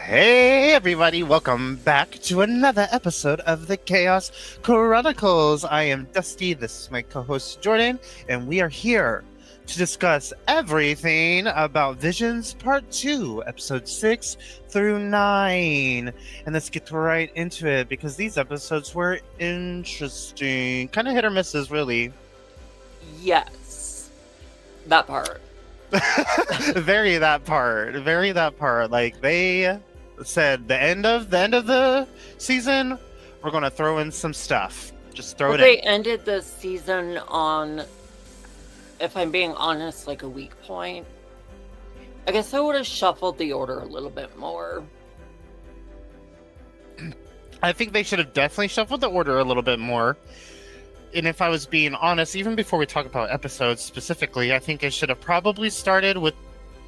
Hey everybody, welcome back to another episode of the Chaos Chronicles. I am Dusty, this is my co-host Jordyn, and we are here to discuss everything about Visions Part 2, Episode 6 through 9. And let's get right into it, because these episodes were interesting. Kind of hit or misses, really. Yes. That part. Very that part. Like, they said the end of the season, we're gonna throw in some stuff. Just throw it in. They ended the season on, if I'm being honest, like a weak point. I guess I would have shuffled the order a little bit more. I think they should have definitely shuffled the order a little bit more. And if I was being honest, even before we talk about episodes specifically, I think it should have probably started with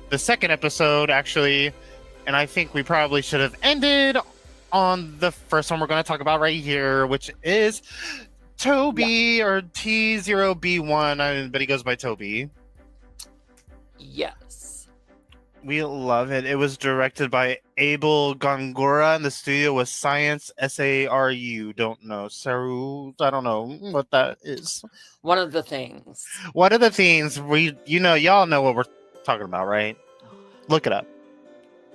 the second episode, actually. And I think we probably should have ended on the first one we're going to talk about right here, which is Toby, or T0B1, but he goes by Toby. Yes. We love it. It was directed by Abel Gongora, and the studio was Science SARU. Don't know. SARU, I don't know what that is. One of the things. One of the things y'all know what we're talking about, right? Look it up.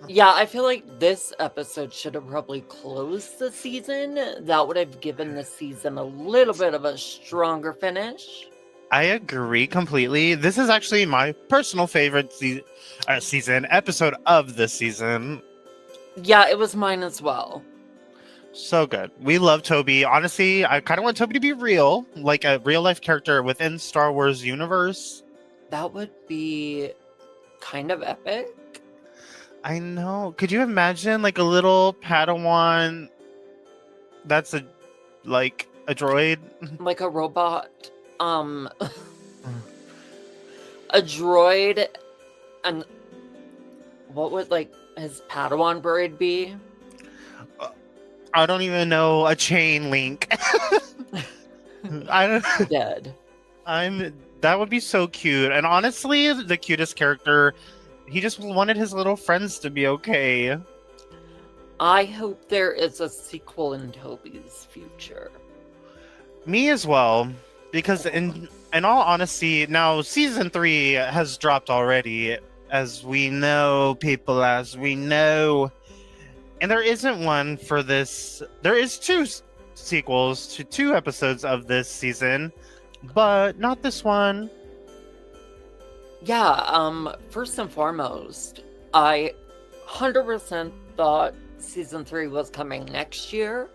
Yeah, I feel like this episode should have probably closed the season. That would have given the season a little bit of a stronger finish. I agree completely. This is actually my personal favorite season episode of the season. Yeah, it was mine as well. So good. We love Toby. Honestly, I kind of want Toby to be real, like a real life character within Star Wars universe. That would be kind of epic. I know. Could you imagine like a little Padawan that's a droid? Like a robot. A droid, and what would his Padawan bird be? I don't even know. A chain link. I don't. Dead. That would be so cute. And honestly, the cutest character. He just wanted his little friends to be okay. I hope there is a sequel in Toby's future. Me as well. Because in all honesty, now season 3 has dropped already, as we know, people, as we know. And there isn't one for this. There is 2 sequels to 2 episodes of this season, but not this one. Yeah, first and foremost, I 100% thought season 3 was coming next year.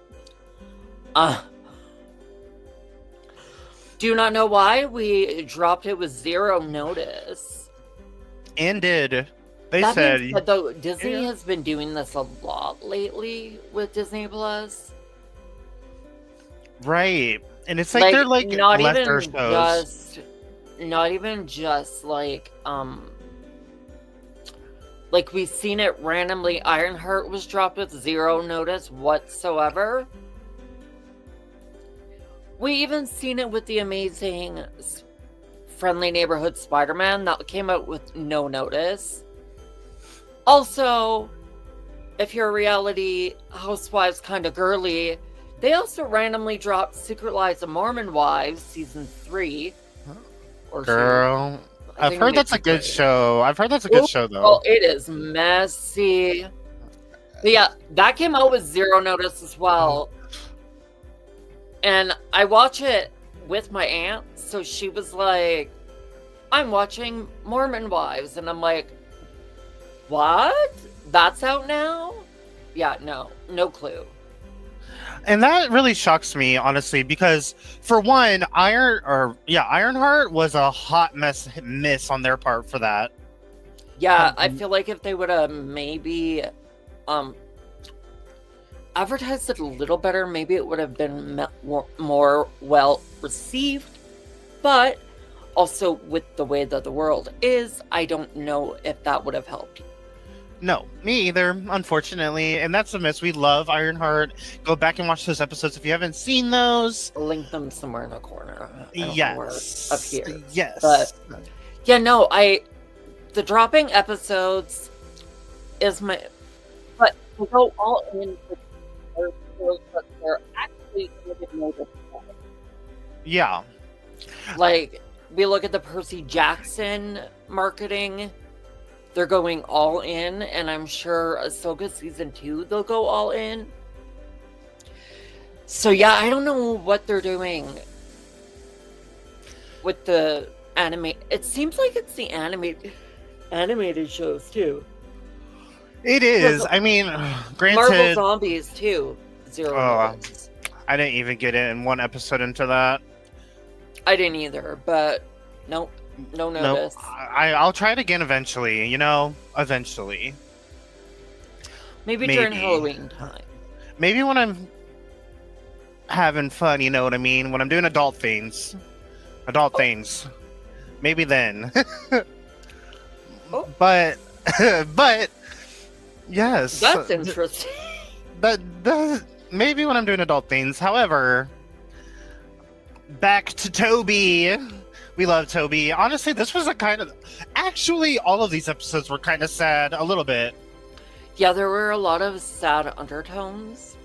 Do not know why we dropped it with 0 notice. And did. They that said... means that, though, Disney has been doing this a lot lately with Disney Plus. Right. And it's like they're not left even their shows. Not even just like we've seen it randomly. Ironheart was dropped with 0 notice whatsoever. We even seen it with the amazing Friendly Neighborhood Spider-Man that came out with no notice. Also, if you're a reality housewives kind of girly, they also randomly dropped Secret Lives of Mormon Wives season 3. Girl, I've heard that's a good show. I've heard that's a good show, though. Oh, it is messy. But yeah, that came out with 0 notice as well. And I watch it with my aunt, so she was like, I'm watching Mormon Wives. And I'm like, what? That's out now? Yeah, no clue. And that really shocks me, honestly, because for one, Ironheart was a hot miss on their part for that. Yeah, I feel like if they would have maybe advertised it a little better, maybe it would have been more well received. But also with the way that the world is, I don't know if that would have helped. No, me either, unfortunately. And that's a miss. We love Ironheart. Go back and watch those episodes if you haven't seen those. Link them somewhere in a corner. Yes. Up here. Yes. But yeah, no, the dropping episodes is but they go all in with their skills, but they're actually going to get noticed. Yeah. Like, we look at the Percy Jackson marketing, they're going all in, and I'm sure Ahsoka season 2 they'll go all in. So yeah, I don't know what they're doing with the anime. It seems like it's the animated shows too. It is. I mean, Marvel granted, Zombies too. Zero notice. I didn't even get it in one episode into that. I didn't either, but nope, no notice. Nope. I'll try it again eventually. Eventually. Maybe during Halloween time. Maybe when I'm having fun, you know what I mean? When I'm doing adult things. Maybe then. But yes. That's interesting. But maybe when I'm doing adult things. However, back to Toby. We love Toby. Honestly, this was actually all of these episodes were kind of sad a little bit. Yeah, there were a lot of sad undertones.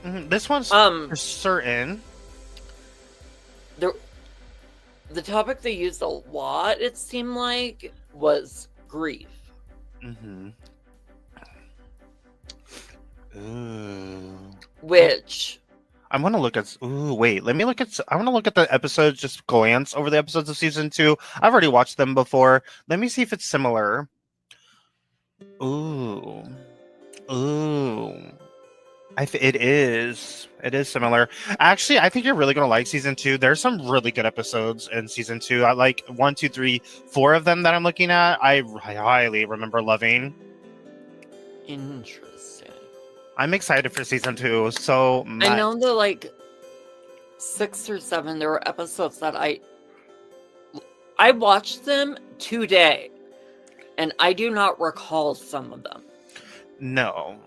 Mm-hmm. This one's for certain. The topic they used a lot, it seemed like, was grief. Mm-hmm. Ooh. Which I'm gonna look at. Ooh, wait. Let me look at. I want to look at the episodes. Just glance over the episodes of season 2. I've already watched them before. Let me see if it's similar. Ooh. It is. It is similar. Actually, I think you're really gonna like season 2. There's some really good episodes in season 2. I like 1, 2, 3, 4 of them that I'm looking at. I highly remember loving. Interesting. I'm excited for season 2. So I know the 6 or 7. There were episodes that I watched them today, and I do not recall some of them. No.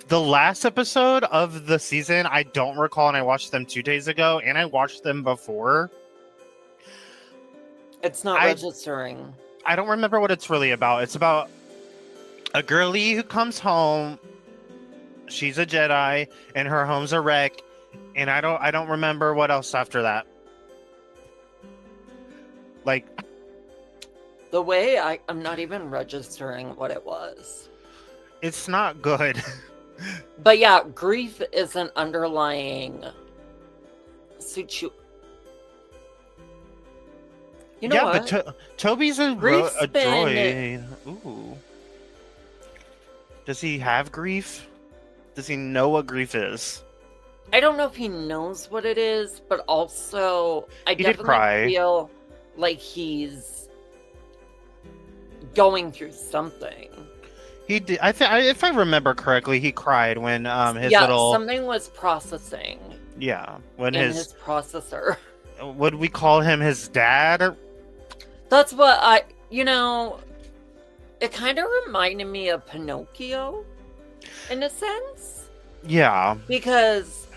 The last episode of the season, I don't recall, and I watched them 2 days ago, and I watched them before. It's not registering. I don't remember what it's really about. It's about a girlie who comes home. She's a Jedi, and her home's a wreck, and I don't remember what else after that. The way I'm not even registering what it was. It's not good. But yeah, grief is an underlying situation. You know what? But Toby's a droid. Ooh. Does he have grief? Does he know what grief is? I don't know if he knows what it is, but also I definitely feel like he's going through something. He did. If I remember correctly, he cried when something was processing. Yeah, when his processor. Would we call him his dad? That's what it kind of reminded me of Pinocchio, in a sense. Yeah. Because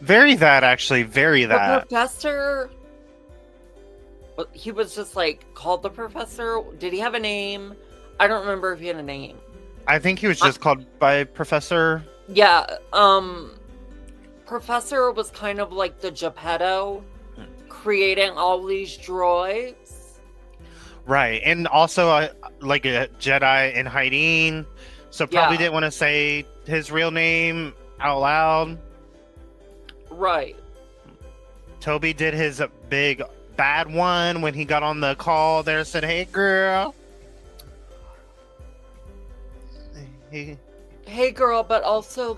very that. The professor, he was just called the professor. Did he have a name? I don't remember if he had a name. I think he was just called by Professor. Yeah, Professor was kind of like the Geppetto, creating all these droids. Right, and also like a Jedi in hiding, so probably didn't want to say his real name out loud. Right. Toby did his big bad one when he got on the call there, said, "Hey, girl." Hey girl, but also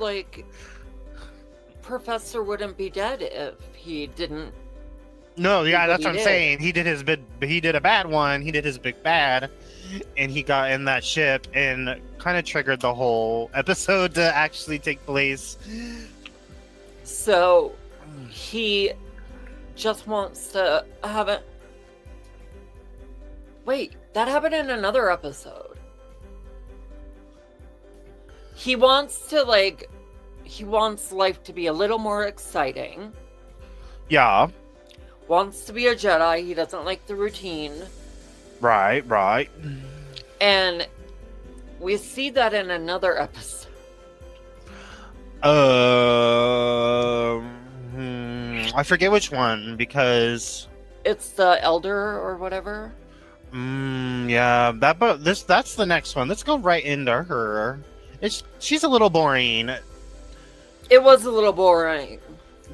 Professor wouldn't be dead if he didn't. No, yeah, that's what I'm saying. He did a bad one. He did his big bad, and he got in that ship and kind of triggered the whole episode to actually take place. So he just wants to have it. Wait, that happened in another episode. He wants life to be a little more exciting. Yeah. Wants to be a Jedi. He doesn't like the routine. Right. And We see that in another episode. I forget which one because It's the elder or whatever. yeah, that's the next one. Let's go right into her. She's a little boring. It was a little boring.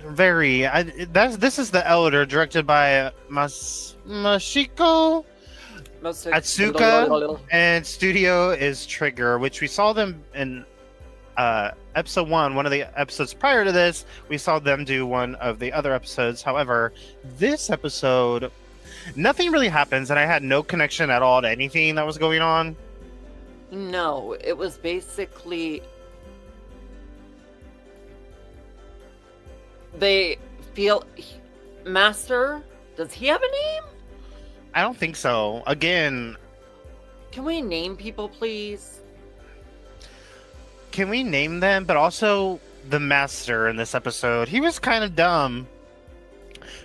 Very. This is the Elder, directed by Mashiko Atsuka, and studio is Trigger, which we saw them in episode 1. One of the episodes prior to this, we saw them do one of the other episodes. However, this episode, nothing really happens, and I had no connection at all to anything that was going on. No, it was basically they feel Master. Does he have a name? I don't think so. Again, can we name people, please? Can we name them? But also the Master in this episode, he was kind of dumb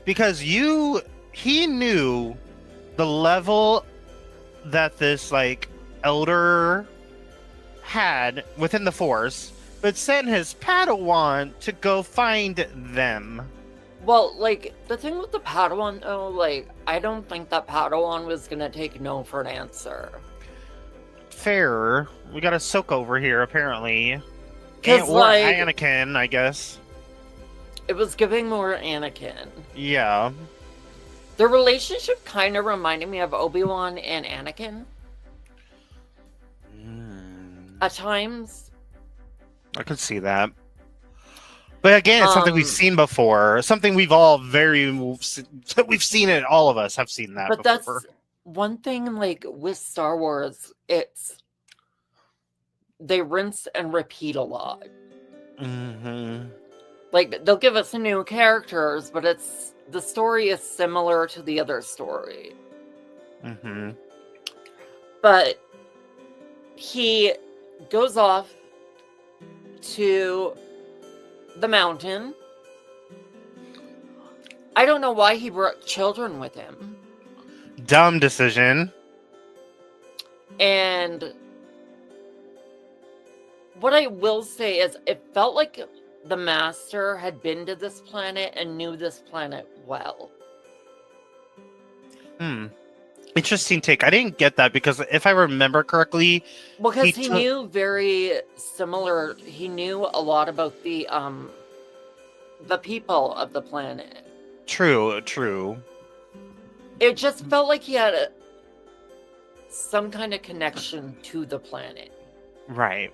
because he knew the level that this elder had within the Force, but sent his Padawan to go find them. Well, the thing with the Padawan, though, I don't think that Padawan was gonna take no for an answer. Fair. We got a Soak over here, apparently. Or Anakin, I guess. It was giving more Anakin. Yeah. The relationship kind of reminded me of Obi-Wan and Anakin. At times. I could see that. But again, it's something we've seen before. Something we've we've seen it. All of us have seen that before. But that's one thing, with Star Wars, they rinse and repeat a lot. Mm-hmm. They'll give us new characters, but the story is similar to the other story. Mm-hmm. But he goes off to the mountain. I don't know why he brought children with him. Dumb decision. And what I will say is it felt like the Master had been to this planet and knew this planet well. Interesting take. I didn't get that because if I remember correctly, because he knew very similar. He knew a lot about the people of the planet. True. It just felt like he had some kind of connection to the planet. Right.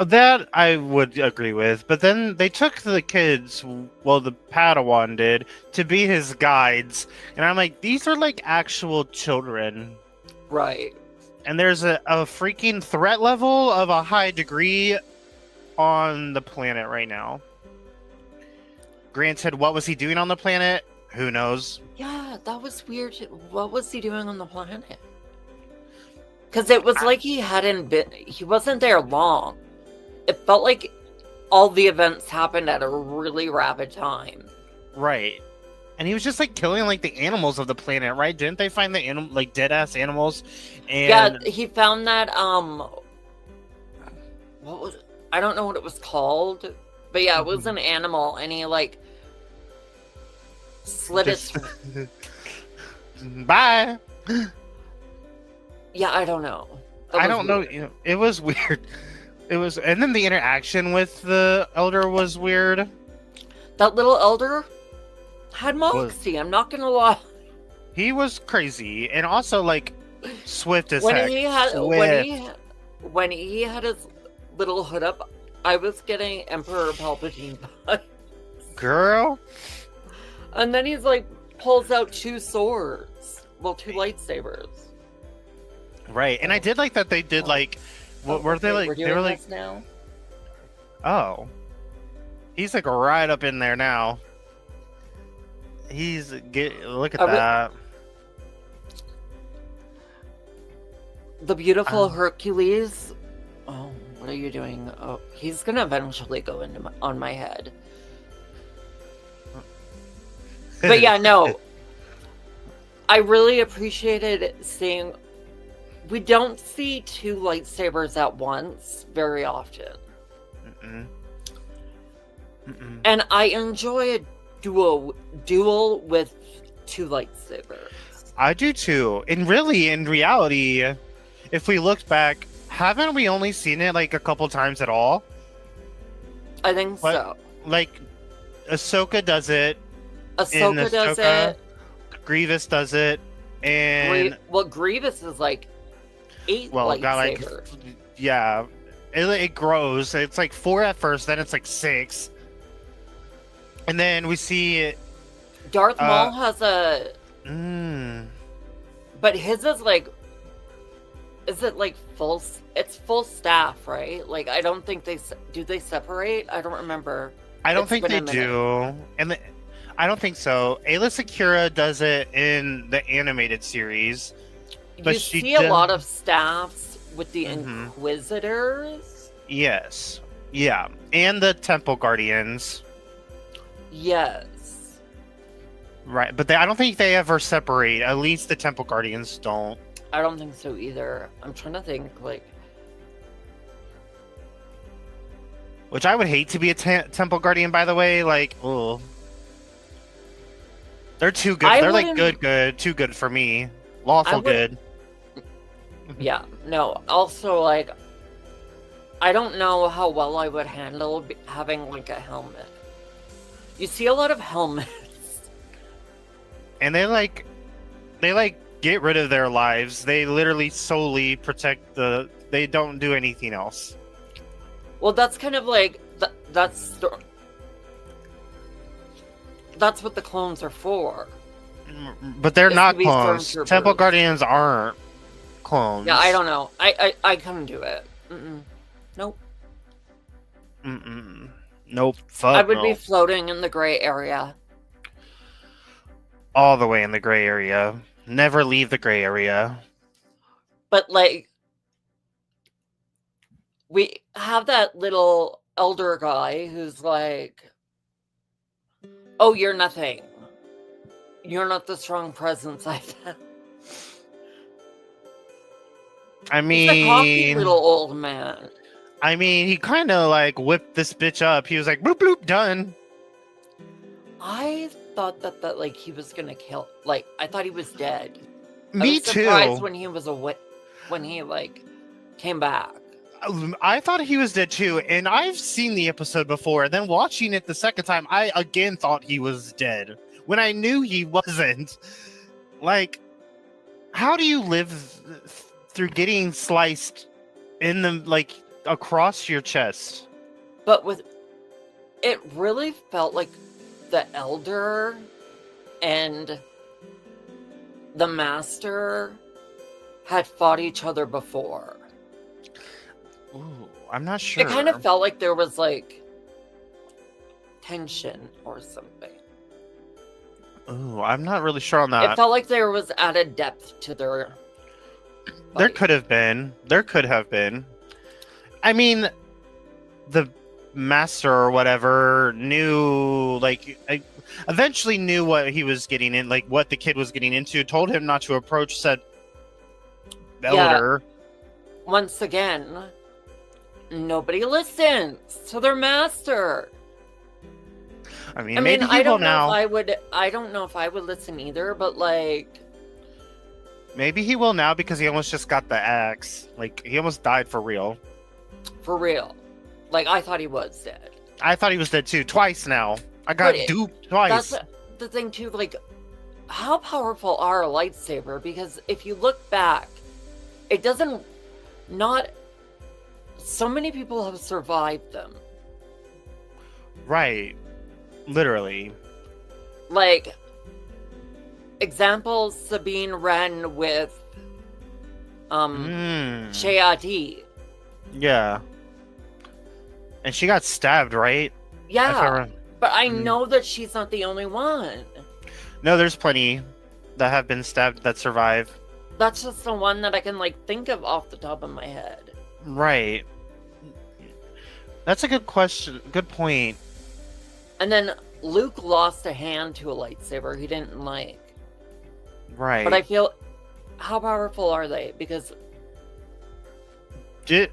That I would agree with, but then they took the kids, well, the Padawan did, to be his guides, and I'm like, these are actual children. Right. And there's a freaking threat level of a high degree on the planet right now. Granted, what was he doing on the planet? Who knows? Yeah, that was weird. What was he doing on the planet? Because it was like he wasn't there long. It felt like all the events happened at a really rapid time. Right. And he was just killing the animals of the planet, right? Didn't they find the dead ass animals? And yeah, he found that I don't know what it was called, but yeah, it was an animal, and he slit its bye. Yeah, I don't know. I don't know. It was weird. It was, and then the interaction with the Elder was weird. That little Elder had moxie. I'm not gonna lie. He was crazy, and also swift as when heck. When he had his little hood up, I was getting Emperor Palpatine vibes. Girl. And then he's pulls out 2 swords, 2 lightsabers. Right, and I did like that they did what were they We're doing this now. Oh, he's right up in there now. Look at that. The beautiful Hercules. Oh, what are you doing? Oh, he's gonna eventually go on my head. But yeah, no. I really appreciated seeing we don't see two lightsabers at once very often. Mm-mm. Mm-mm. And I enjoy a duel with two lightsabers. I do too. And really, in reality, if we looked back, haven't we only seen it like a couple times at all? I think so. Like, Ahsoka does it. Ahsoka does it. Grievous does it. And Grievous is like 8 lightsabers. Got like, yeah. It grows. It's like 4 at first, then it's like 6. And then we see Darth Maul has a... But his is like... Is it like full... It's full staff, right? Like, I don't think they... Do they separate? I don't remember. I don't think they do. And I don't think so. Aayla Secura does it in the animated series. But you see a lot of staffs with the Inquisitors. Yes. Yeah. And the Temple Guardians. Yes. Right. But I don't think they ever separate. At least the Temple Guardians don't. I don't think so either. I'm trying to think, like... Which I would hate to be a Temple Guardian, by the way. Like, ugh. They're too good. They're like good. Too good for me. Lawful good. Yeah. No. Also, like... I don't know how well I would handle having, like, a helmet. You see a lot of helmets. And they get rid of their lives. They literally solely protect they don't do anything else. Well, that's kind of like that's what the clones are for. But they're not clones. Temple Guardians aren't clones. Yeah, I don't know. I couldn't do it. Nope. Nope. Fuck I would be floating in the gray area. All the way in the gray area. Never leave the gray area. But, like, we have that little elder guy who's like, oh, you're nothing. You're not the strong presence I've had. I mean... He's a cocky little old man. I mean, he kind of, like, whipped this bitch up. He was like, bloop, bloop, done. I thought that like, he was gonna kill... Like, I thought he was dead. Me too. I was surprised when he was when he, like, came back. I thought he was dead too, and I've seen the episode before, and then watching it the second time, I again thought he was dead. When I knew he wasn't. Like, how do you live through getting sliced in the, like, across your chest? But it really felt like the Elder and the Master had fought each other before. Ooh, I'm not sure. It kind of felt like there was, like, tension or something. Ooh, I'm not really sure on that. It felt like there was added depth to their fight. There could have been. I mean, the Master or whatever knew, like, eventually knew what he was getting in, like, what the kid was getting into, told him not to approach said Elder. Yeah. Once again, nobody listens to their Master. I mean, maybe he will now. I don't know if I would listen either, but, like... Maybe he will now because he almost just got the axe. Like, he almost died for real. For real. Like, I thought he was dead. I thought he was dead too. Twice now. I got duped twice. That's the thing too, like, how powerful are a lightsaber? Because if you look back, it doesn't... Not... So many people have survived them. Right. Literally. Like, example, Sabine Wren with Shayati. Yeah. And she got stabbed, right? Yeah. But I know that she's not the only one. No, there's plenty that have been stabbed that survive. That's just the one that I can, like, think of off the top of my head. Right. That's a good question. Good point. And then Luke lost a hand to a lightsaber he didn't like. Right. But I feel, how powerful are they? Because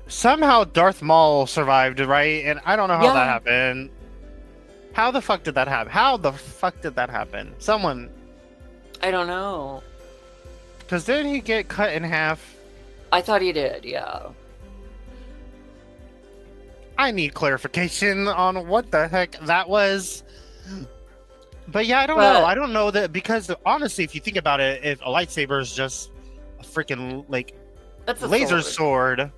Somehow Darth Maul survived, right? And I don't know how that Yeah. happened. How the fuck did that happen? How the fuck did that happen? Someone, I don't know. because didn't he get cut in half? I thought he did, yeah. I need clarification on what the heck that was. But yeah, I don't know. I don't know that, because honestly, if you think about it, if a lightsaber is just a freaking like That's a laser sword,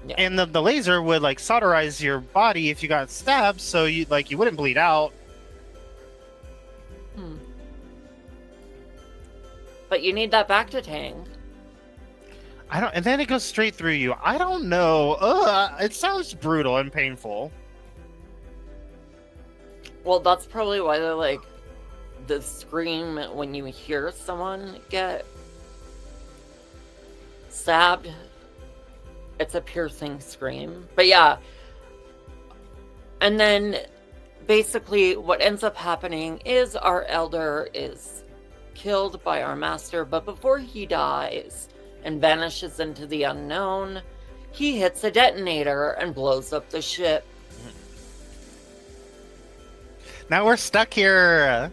Yeah. and the laser would like solderize your body if you got stabbed, so you wouldn't bleed out. But you need that back to tank. And then it goes straight through you. I don't know. It sounds brutal and painful. Well, that's probably why they're like the scream when you hear someone get stabbed. It's a piercing scream. But yeah. And then basically what ends up happening is our elder is killed by our master, but before he dies and vanishes into the unknown, he hits a detonator and blows up the ship. Now we're stuck here.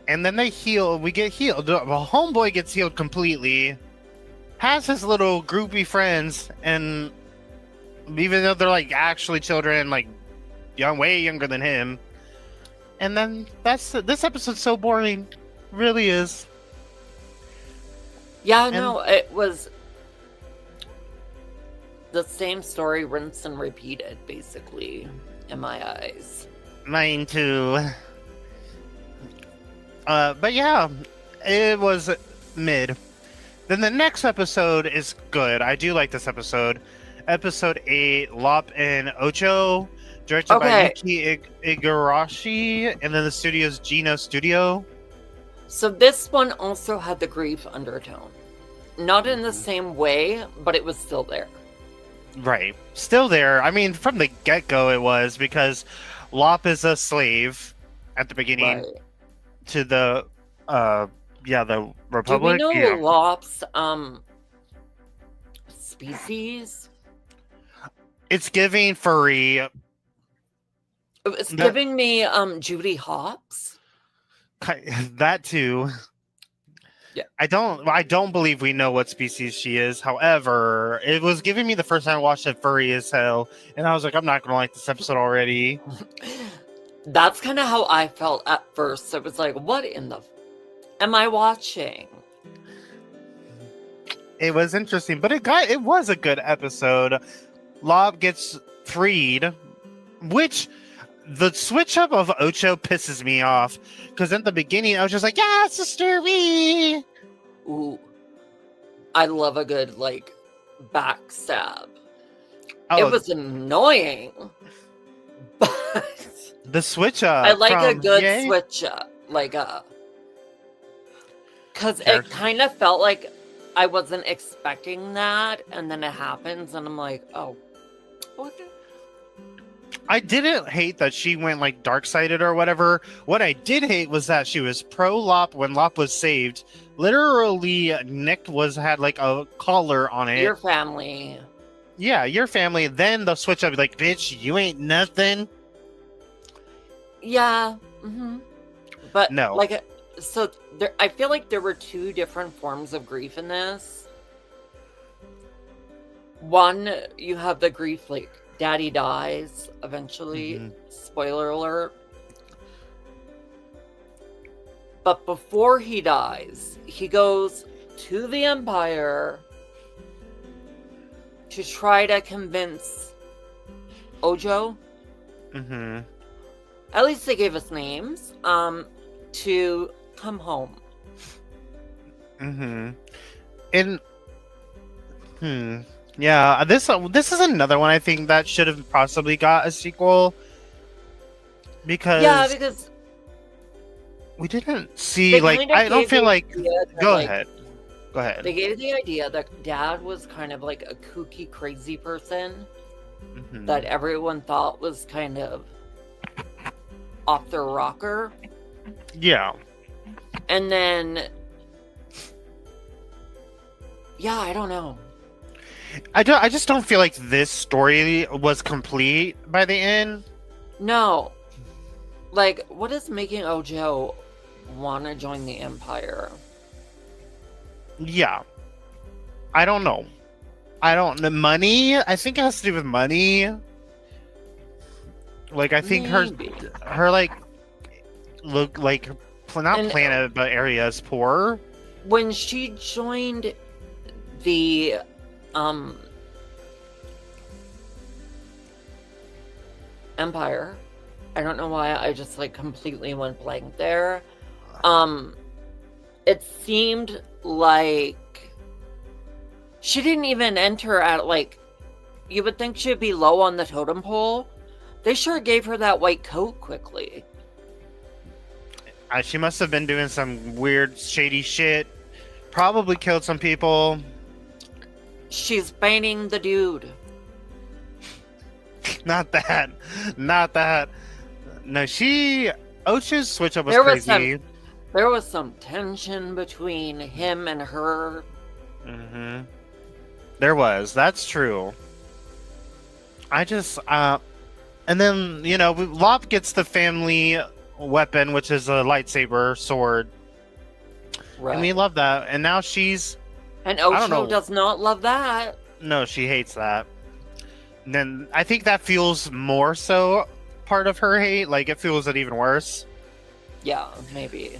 And then they heal. We get healed. The homeboy gets healed completely. Has his little groupie friends, and even though they're like actually children, like way younger than him. And then this episode's so boring. Really is. Yeah, no, it was the same story rinsed and repeated, basically, in my eyes. Mine too. But yeah, it was mid. Then the next episode is good. I do like this episode. Episode 8, Lop and Ocho, directed by Yuki Igarashi, and then the studio's Geno Studio. So this one also had the grief undertone. Not in the same way, but it was still there. Right. Still there. I mean, from the get-go it was, because Lop is a slave at the beginning to the the Republic. Do we know Lop's species? It's giving furry. It's giving me Judy Hopps. That too. Yeah. I don't believe we know what species she is. However, it was giving me the first time I watched it furry as hell, and I was like, I'm not gonna like this episode already. That's kind of how I felt at first. I was like, what in the am I watching? It was interesting, but it was a good episode. Lob gets freed, which the switch up of Ocho pisses me off, because at the beginning I was just like, yeah, sister, me. Ooh, I love a good like backstab. Oh, it was annoying, but the switch up. I like a good switch up, like because it kind of felt like I wasn't expecting that, and then it happens, and I'm like, oh, okay. I didn't hate that she went like dark-sided or whatever. What I did hate was that she was pro Lop when Lop was saved. Literally, Nick had like a collar on it. Your family. Yeah, your family. Then the switch up, like, bitch, you ain't nothing. Yeah. Mm-hmm. But no, like, so there, I feel like there were two different forms of grief in this. One, you have the grief like daddy dies eventually. Mm-hmm. Spoiler alert. But before he dies, he goes to the Empire to try to convince Ojo. Mm-hmm. At least they gave us names. To come home. Mm-hmm. And yeah, this is another one I think that should have possibly got a sequel, because we didn't see like I don't feel like go ahead. They gave the idea that Dad was kind of like a kooky, crazy person that everyone thought was kind of off their rocker. Yeah. And then, yeah, I don't know. I just don't feel like this story was complete by the end. No. Like, what is making Ocho want to join the Empire? Yeah. I don't know. The money, I think it has to do with money. Like, I think Maybe. her like, look, like, not And planet, but area is poor. when she joined the Empire, I don't know why I just like completely went blank there. It seemed like she didn't even enter at like, you would think she'd be low on the totem pole. They sure gave her that white coat quickly. She must have been doing some weird, shady shit. Probably killed some people. She's baiting the dude. Not that. Not that. No, Ocho's switch up was There was crazy. There was some tension between him and her. Mm-hmm. There was. That's true. I just, and then, Lop gets the family weapon, which is a lightsaber sword. Right. And we love that. And now she's... And I don't know. Ocho does not love that. No, she hates that. And then I think that feels more so part of her hate. Like, it feels it even worse. Yeah, maybe.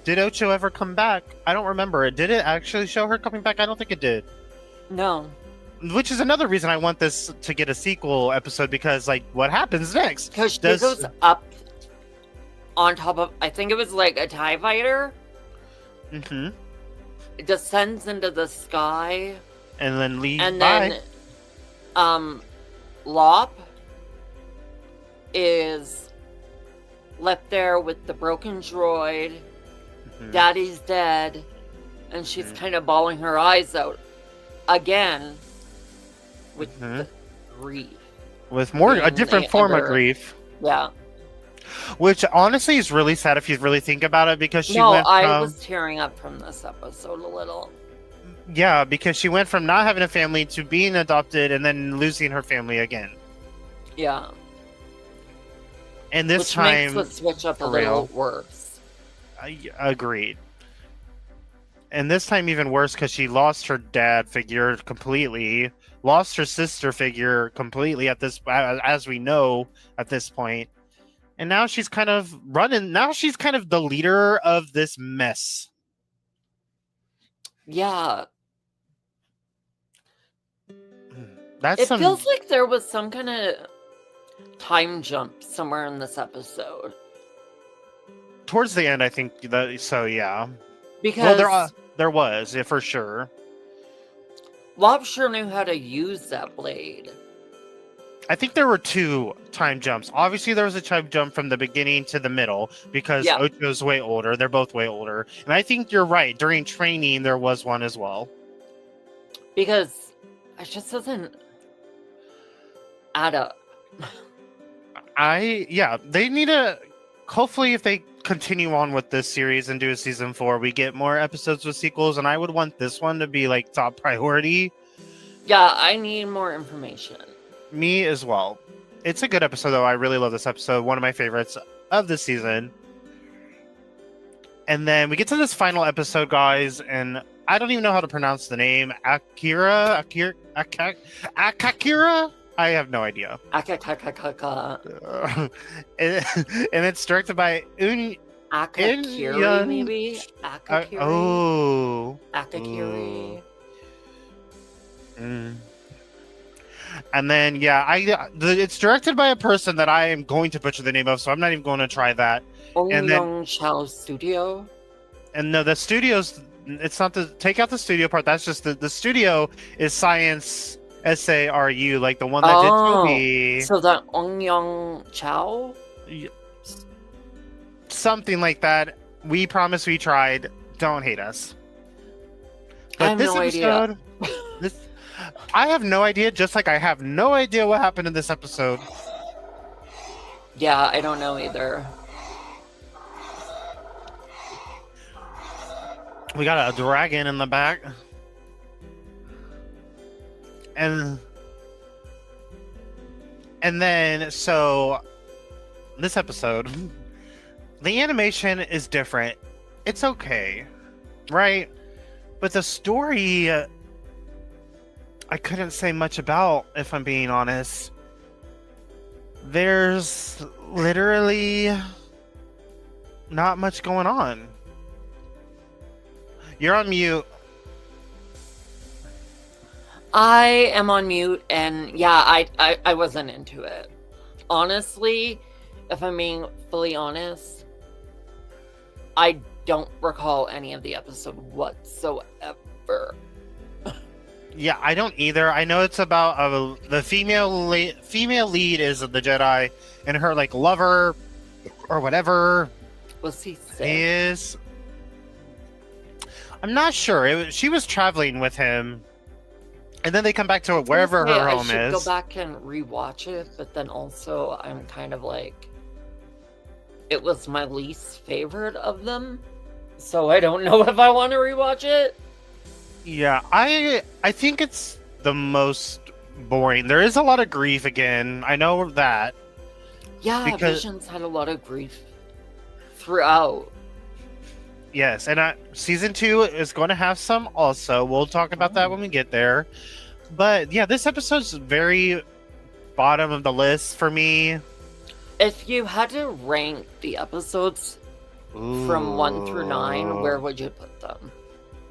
Did Ocho ever come back? I don't remember it. Did it actually show her coming back? I don't think it did. No. Which is another reason I want this to get a sequel episode, because, like, what happens next? Because she goes up on top of, I think it was like a TIE fighter. Mm-hmm. It descends into the sky. And then leaves. And then, Lop is left there with the broken droid. Mm-hmm. Daddy's dead. And she's kind of bawling her eyes out again with the grief. With a different form of grief. Yeah. Which honestly is really sad if you really think about it, because I was tearing up from this episode a little. Yeah, because she went from not having a family to being adopted and then losing her family again. Yeah. And this Which time, makes the switch up a little worse. Agreed. And this time even worse, because she lost her dad figure completely, lost her sister figure completely as we know at this point. And now she's kind of the leader of this mess. Yeah. It feels like there was some kind of time jump somewhere in this episode. Towards the end, I think so, yeah. Because there was, yeah, for sure. Lop sure knew how to use that blade. I think there were 2 time jumps. Obviously, there was a time jump from the beginning to the middle, because Ocho's way older. They're both way older. And I think you're right. During training, there was one as well. Because it just doesn't add up. They need to... Hopefully, if they continue on with this series and do a season 4, we get more episodes with sequels, and I would want this one to be, like, top priority. Yeah, I need more information. Me as well. It's a good episode, though. I really love this episode. One of my favorites of the season. And then we get to this final episode, guys, and I don't even know how to pronounce the name. Akakiri? I have no idea. Akakakaka. And it's directed by Akakiri, maybe? Akakiri. Akakiri. And then, it's directed by a person that I am going to butcher the name of, so I'm not even going to try that. Ong Chao Studio. And no, the studio's... It's not take out the studio part. That's just the studio is Science SARU, like the one that did Toby. So that Ong Chao? Something like that. We promise we tried. Don't hate us. But I have no idea. I have no idea, just like I have no idea what happened in this episode. Yeah, I don't know either. We got a dragon in the back. and then so this episode, the animation is different. It's okay, right? But the story, I couldn't say much about, if I'm being honest. There's literally not much going on. You're on mute. I am on mute, and yeah, I wasn't into it. Honestly, if I'm being fully honest, I don't recall any of the episode whatsoever. Yeah, I don't either. I know it's about the female lead is the Jedi, and her like lover or whatever Was he sick? is. I'm not sure. She was traveling with him, and then they come back to wherever her home I should is. go back and rewatch it, but then also I'm kind of like, it was my least favorite of them, so I don't know if I want to rewatch it. Yeah, I think it's the most boring. There is a lot of grief again. I know that. Yeah, Because- Visions had a lot of grief throughout. Yes, and season 2 is going to have some also. We'll talk about that when we get there. But yeah, this episode's very bottom of the list for me. If you had to rank the episodes from 1 through 9, where would you put them?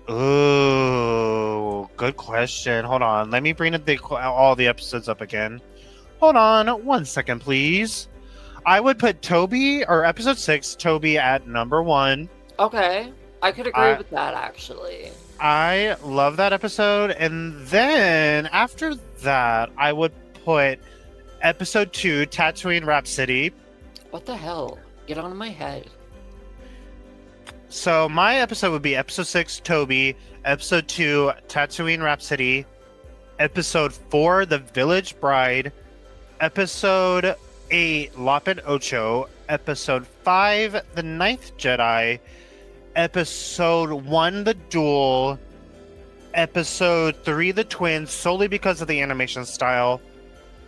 Ooh, good question. Hold on. Let me bring all the episodes up again. Hold on 1 second, please. I would put episode 6, Toby at number 1. Okay, I could agree with that, actually. I love that episode. And then after that, I would put episode 2, Tatooine Rhapsody. What the hell? Get out of my head. So my episode would be episode 6, Toby, episode 2, Tatooine Rhapsody, episode 4, The Village Bride, episode 8, Lop Ocho, episode 5, The Ninth Jedi, episode 1, The Duel, episode 3, The Twins, solely because of the animation style,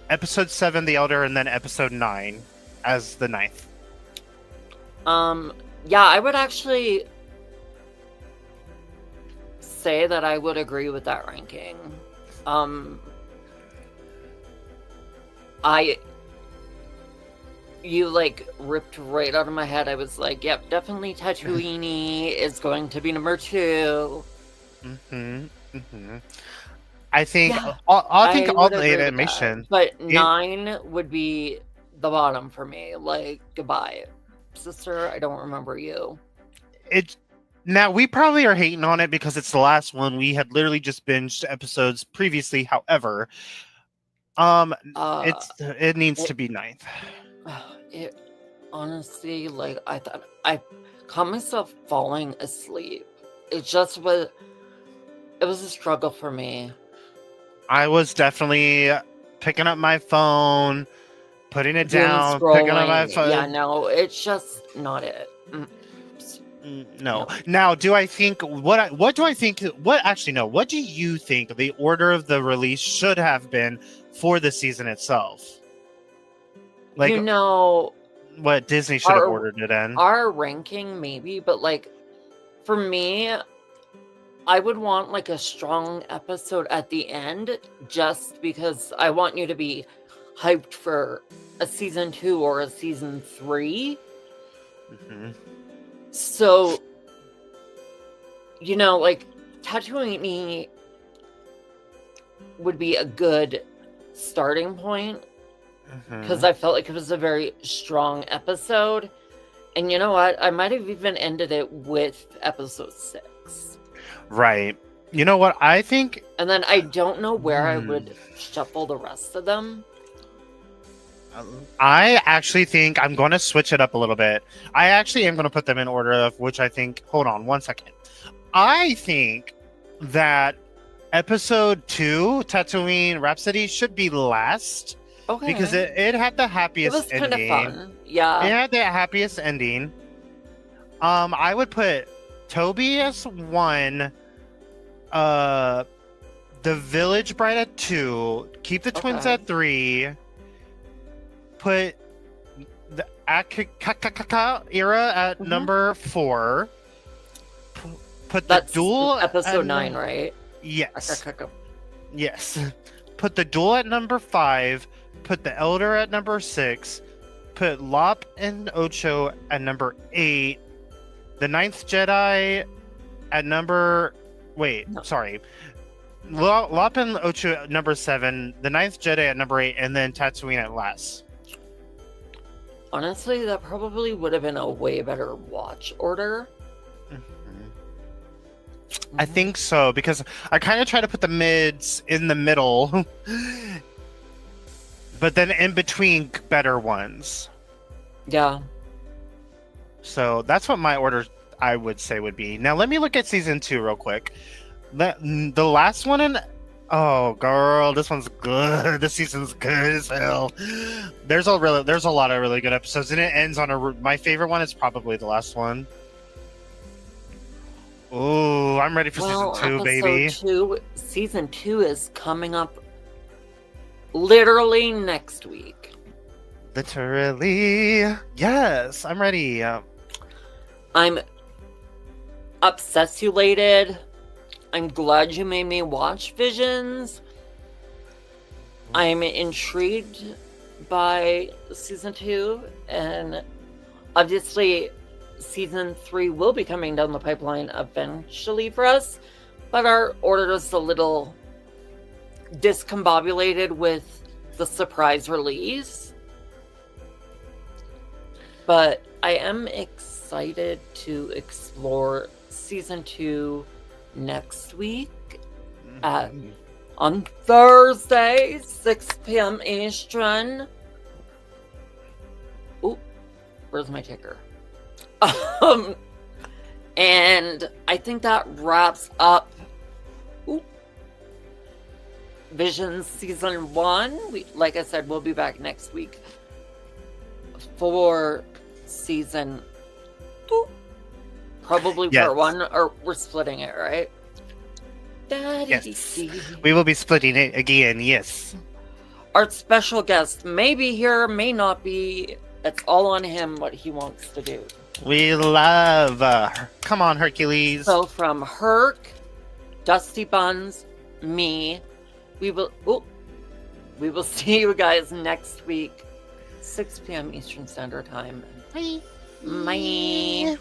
episode 7, The Elder, and then episode 9 as the ninth. Yeah, I would actually say that I would agree with that ranking. You like ripped right out of my head. I was like, yep, definitely Tatooine is going to be number 2. I think Yeah, I think I all would the agree with animation. that. But 9 would be the bottom for me. Like, goodbye, sister. I don't remember you. Now we probably are hating on it because it's the last one. We had literally just binged episodes previously. However, it needs to be ninth. It honestly, like, I thought I caught myself falling asleep. It just was. It was a struggle for me. I was definitely picking up my phone, putting it Doom down, picking up my scrolling. phone. Yeah, no, it's just not it. No. Now, do I think what do I think? Actually, no. What do you think the order of the release should have been for the season itself? Like, You know, what Disney should have ordered it in. our ranking maybe, but like for me, I would want like a strong episode at the end just because I want you to be hyped for a season 2 or a season 3. So, you know, like Tatooine would be a good starting point because I felt like it was a very strong episode. And you know what? I might have even ended it with episode 6. Right. You know what? I think. And then I don't know where I would shuffle the rest of them. I actually think I'm going to switch it up a little bit. I actually am going to put them in order of which I think. Hold on 1 second. I think that episode 2, Tatooine Rhapsody, should be last. Okay. Because it had the It happiest was kind of ending. fun. Yeah. It had the happiest ending. I would put Toby as 1, the Village Bride at 2. Keep the twins Okay. at 3. Put the Akakiri era at Mhm. number 4. Put the That's duel episode at 9, right? Yes. Okay. Yes. Put the duel at number 5. Put the Elder at number 6. Put Lop and Ocho at number 8. The Ninth Jedi at number... Wait, No. sorry. Lop and Ocho at number 7. The Ninth Jedi at number 8. And then Tatooine at last. Honestly, that probably would have been a way better watch order. I think so, because I kind of try to put the mids in the middle, but then in between better ones. Yeah. So that's what my order, I would say, would be. Now let me look at season 2 real quick. The last one in... Oh, girl, this one's good. This season's good as hell. There's a lot of really good episodes, and it ends on my favorite one is probably the last one. Oh, I'm ready for season 2, baby. Season 2 is coming up literally next week. Literally. Yes, I'm ready. I'm obsessulated. I'm glad you made me watch Visions. I'm intrigued by season 2, and obviously season 3 will be coming down the pipeline eventually for us, but our order is a little discombobulated with the surprise release. But I am excited to explore season 2 next week on Thursday, 6 p.m. Eastern. Oh, where's my ticker? And I think that wraps up Visions season 1. Like I said, we'll be back next week for season 2. Probably Yes. part 1, or we're splitting it, right? Yes. We will be splitting it again, yes. Our special guest may be here, may not be. It's all on him what he wants to do. We love... come on, Hercules. So from Herc, Dusty Buns, me, we will see you guys next week, 6 p.m. Eastern Standard Time. Bye. Bye.